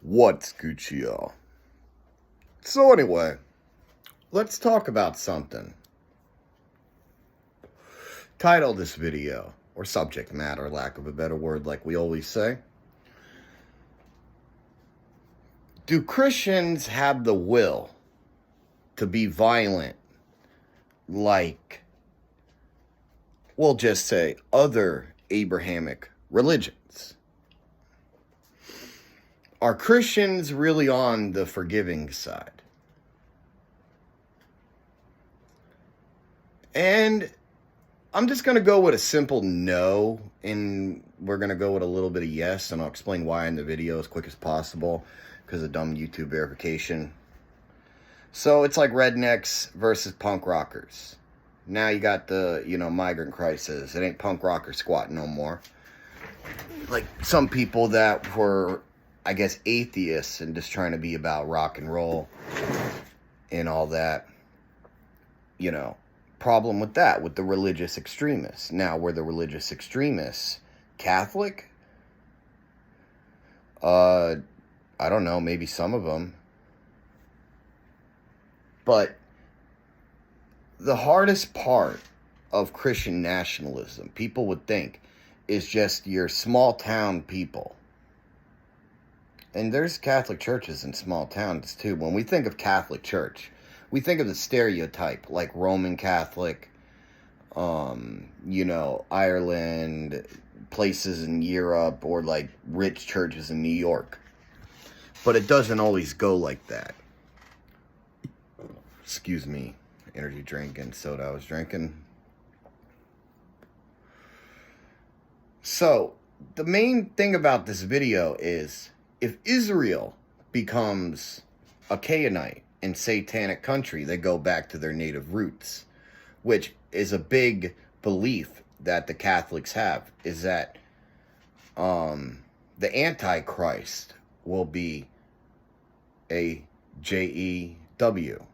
What's Gucci, y'all? So anyway, let's talk about something. Title this video, or subject matter, lack of a better word, like we always say. Do Christians have the will to be violent like, we'll just say, other Abrahamic religions? Are Christians really on the forgiving side? And I'm just going to go with a simple no, and we're going to go with a little bit of yes, and I'll explain why in the video as quick as possible, because of dumb YouTube verification. So it's like rednecks versus punk rockers. Now you got the, migrant crisis. It ain't punk rocker squat no more. Like some people that were, I guess, atheists and just trying to be about rock and roll and all that, problem with that, with the religious extremists. Now, were the religious extremists Catholic? I don't know, maybe some of them. But the hardest part of Christian nationalism, people would think, is just your small town people. And there's Catholic churches in small towns too. When we think of Catholic Church, we think of the stereotype, like Roman Catholic, Ireland, places in Europe, or like rich churches in New York. But it doesn't always go like that. Excuse me, energy drink and soda I was drinking. So, the main thing about this video is, if Israel becomes a Canaanite and satanic country, they go back to their native roots, which is a big belief that the Catholics have, is that the Antichrist will be a J-E-W.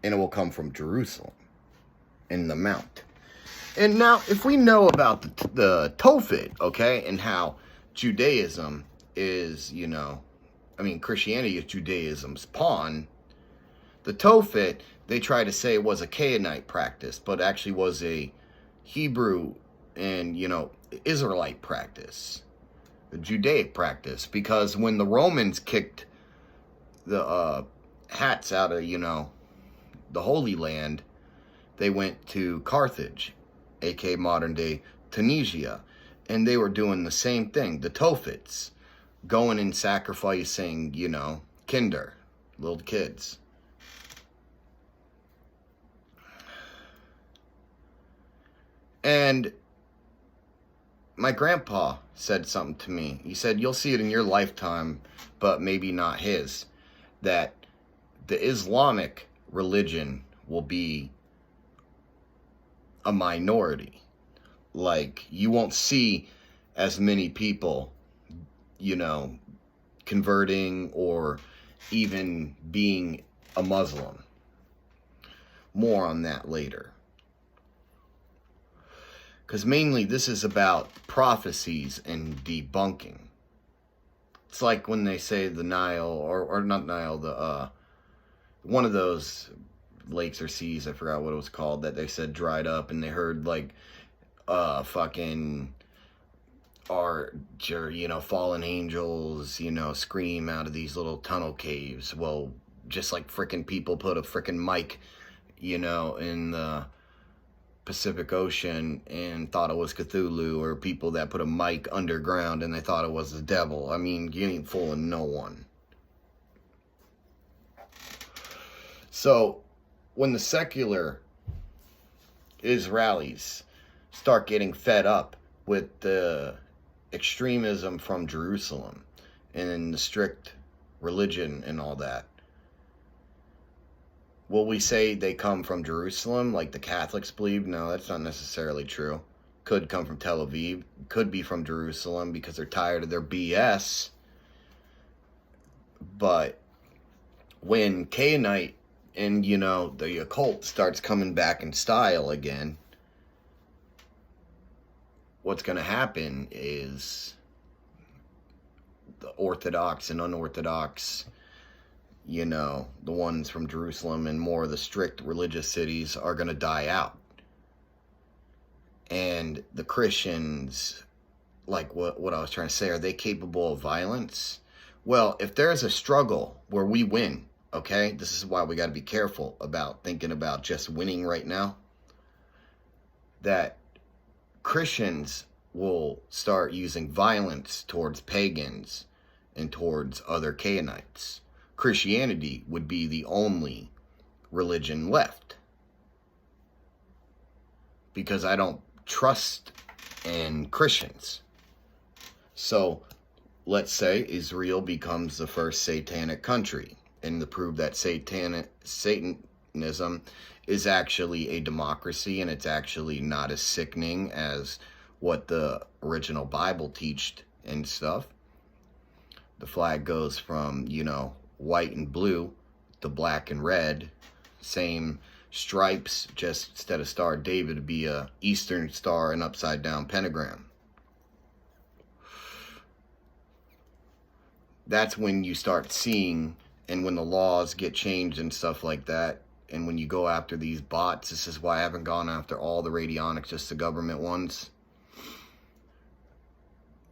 And it will come from Jerusalem in the Mount. And now, if we know about the Tophet, okay, and how Judaism is, Christianity is Judaism's pawn, the Tophet, they try to say was a Canaanite practice, but actually was a Hebrew and, Israelite practice, a Judaic practice, because when the Romans kicked the hats out of, the Holy Land, they went to Carthage, aka modern-day Tunisia, and they were doing the same thing, the Tophets, going and sacrificing, kinder, little kids. And my grandpa said something to me. He said, you'll see it in your lifetime, but maybe not his, that the Islamic religion will be a minority. Like, you won't see as many people, converting or even being a Muslim. More on that later. Because mainly this is about prophecies and debunking. It's like when they say the Nile, or not Nile, the one of those lakes or seas, I forgot what it was called, that they said dried up, and they heard like fallen angels, scream out of these little tunnel caves. Well, just like frickin' people put a frickin' mic, in the Pacific Ocean and thought it was Cthulhu, or people that put a mic underground and they thought it was the devil. I mean, you ain't fooling no one. So, when the secular Israelis start getting fed up with the extremism from Jerusalem and the strict religion and all that, will we say they come from Jerusalem like the Catholics believe? No, that's not necessarily true. Could come from Tel Aviv. Could be from Jerusalem because they're tired of their BS. But when Canaanite and, the occult starts coming back in style again, what's going to happen is the Orthodox and unorthodox, you know, the ones from Jerusalem and more of the strict religious cities are going to die out. And the Christians, like what I was trying to say, are they capable of violence? Well, if there's a struggle where we win, okay, this is why we got to be careful about thinking about just winning right now, that Christians will start using violence towards pagans and towards other Canaanites. Christianity would be the only religion left, because I don't trust in Christians. So let's say Israel becomes the first satanic country, and to prove that Satanism is actually a democracy and it's actually not as sickening as what the original Bible teached and stuff. The flag goes from, you know, white and blue to black and red, same stripes, just instead of Star of David to be a Eastern Star and upside down pentagram. That's when you start seeing, and when the laws get changed and stuff like that, and when you go after these bots, this is why I haven't gone after all the radionics, just the government ones,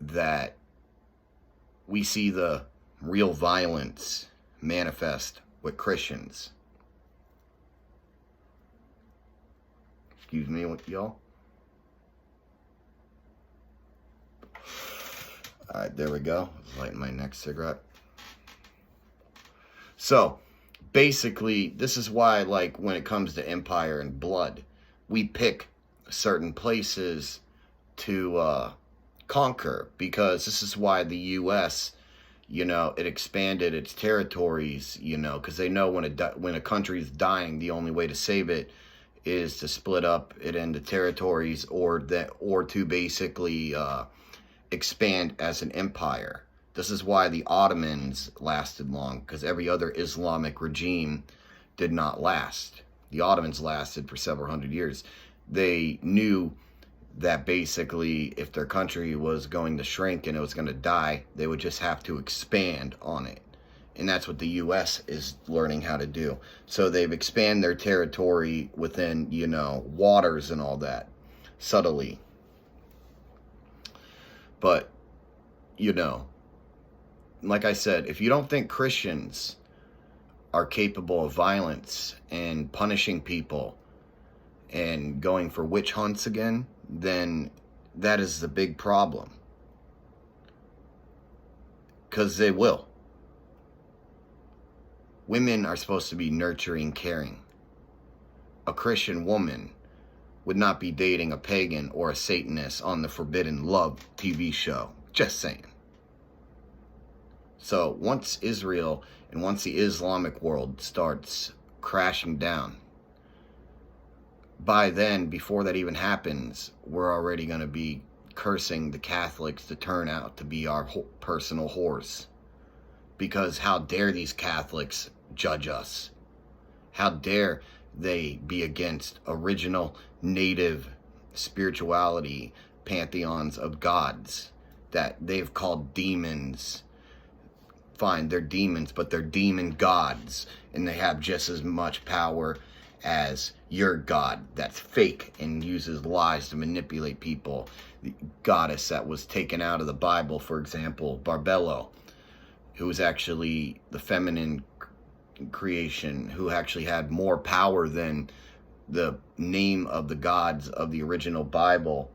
that we see the real violence manifest with Christians. Excuse me, y'all. Alright, there we go. Lighting my next cigarette. So, basically, this is why, like, when it comes to empire and blood, we pick certain places to conquer, because this is why the U.S., you know, it expanded its territories, you know, because they know when a country is dying, the only way to save it is to split up it into territories, or to basically expand as an empire. This is why the Ottomans lasted long, because every other Islamic regime did not last. The Ottomans lasted for several hundred years. They knew that basically if their country was going to shrink and it was going to die, they would just have to expand on it. And that's what the U.S. is learning how to do. So they've expanded their territory within, you know, waters and all that, subtly. But, you know, like I said, if you don't think Christians are capable of violence and punishing people and going for witch hunts again, then that is the big problem. Because they will. Women are supposed to be nurturing, caring. A Christian woman would not be dating a pagan or a Satanist on the Forbidden Love TV show. Just saying. So once Israel and once the Islamic world starts crashing down, by then, before that even happens, we're already going to be cursing the Catholics to turn out to be our personal whores. Because how dare these Catholics judge us? How dare they be against original native spirituality, pantheons of gods that they've called demons. Fine, they're demons, but they're demon gods, and they have just as much power as your God that's fake and uses lies to manipulate people. The goddess that was taken out of the Bible, for example, Barbello, who was actually the feminine creation, who actually had more power than the name of the gods of the original Bible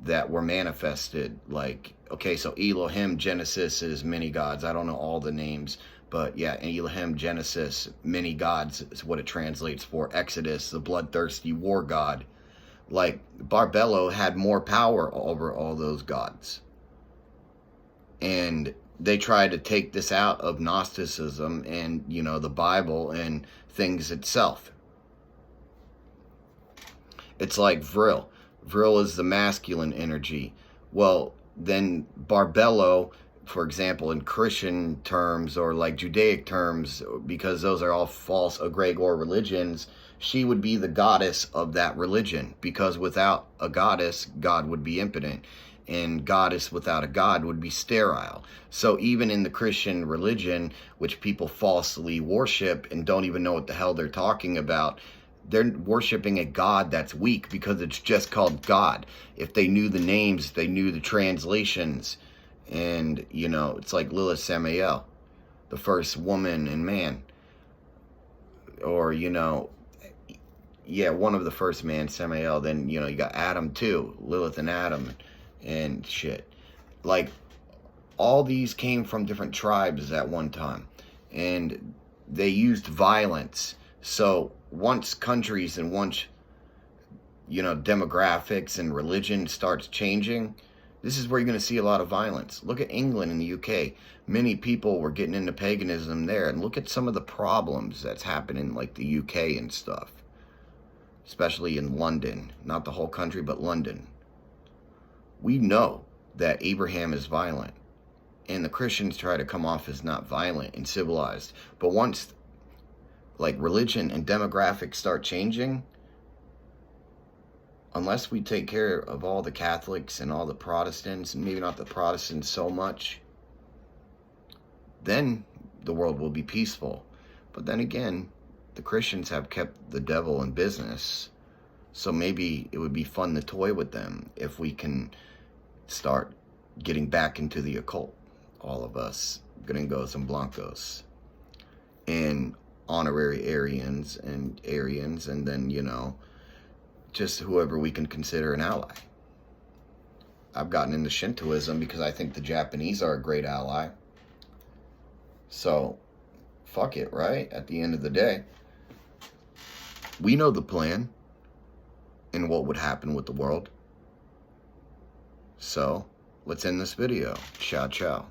that were manifested. Like, okay, so Elohim, Genesis is many gods. I don't know all the names, but yeah, Elohim, Genesis, many gods is what it translates for. Exodus, the bloodthirsty war god. Like, Barbello had more power over all those gods. And they tried to take this out of Gnosticism and, you know, the Bible and things itself. It's like Vril. Vril is the masculine energy. Well, then Barbello, for example, in Christian terms or like Judaic terms, because those are all false egregor religions, she would be the goddess of that religion, because without a goddess, God would be impotent. and goddess without a god would be sterile. So even in the Christian religion, which people falsely worship and don't even know what the hell they're talking about, they're worshiping a god that's weak because it's just called God. If they knew the names, they knew the translations. And, you know, it's like Lilith Samael, the first woman and man. Or, you know, yeah, one of the first man, Samael. Then, you know, you got Adam too, Lilith and Adam and shit. Like, all these came from different tribes at one time. And they used violence. So once countries and once, you know, demographics and religion starts changing, this is where you're going to see a lot of violence. Look at England and the UK. Many people were getting into paganism there. And look at some of the problems that's happening, like the UK and stuff. Especially in London. Not the whole country, but London. We know that Abraham is violent. And the Christians try to come off as not violent and civilized. But once, like, religion and demographics start changing, unless we take care of all the Catholics and all the Protestants, and maybe not the Protestants so much, then the world will be peaceful. But then again, the Christians have kept the devil in business, so maybe it would be fun to toy with them if we can start getting back into the occult, all of us, gringos and blancos, and honorary Aryans, and then, you know, just whoever we can consider an ally. I've gotten into Shintoism because I think the Japanese are a great ally. So, fuck it, right? At the end of the day, we know the plan and what would happen with the world. So, let's end this video. Ciao, ciao.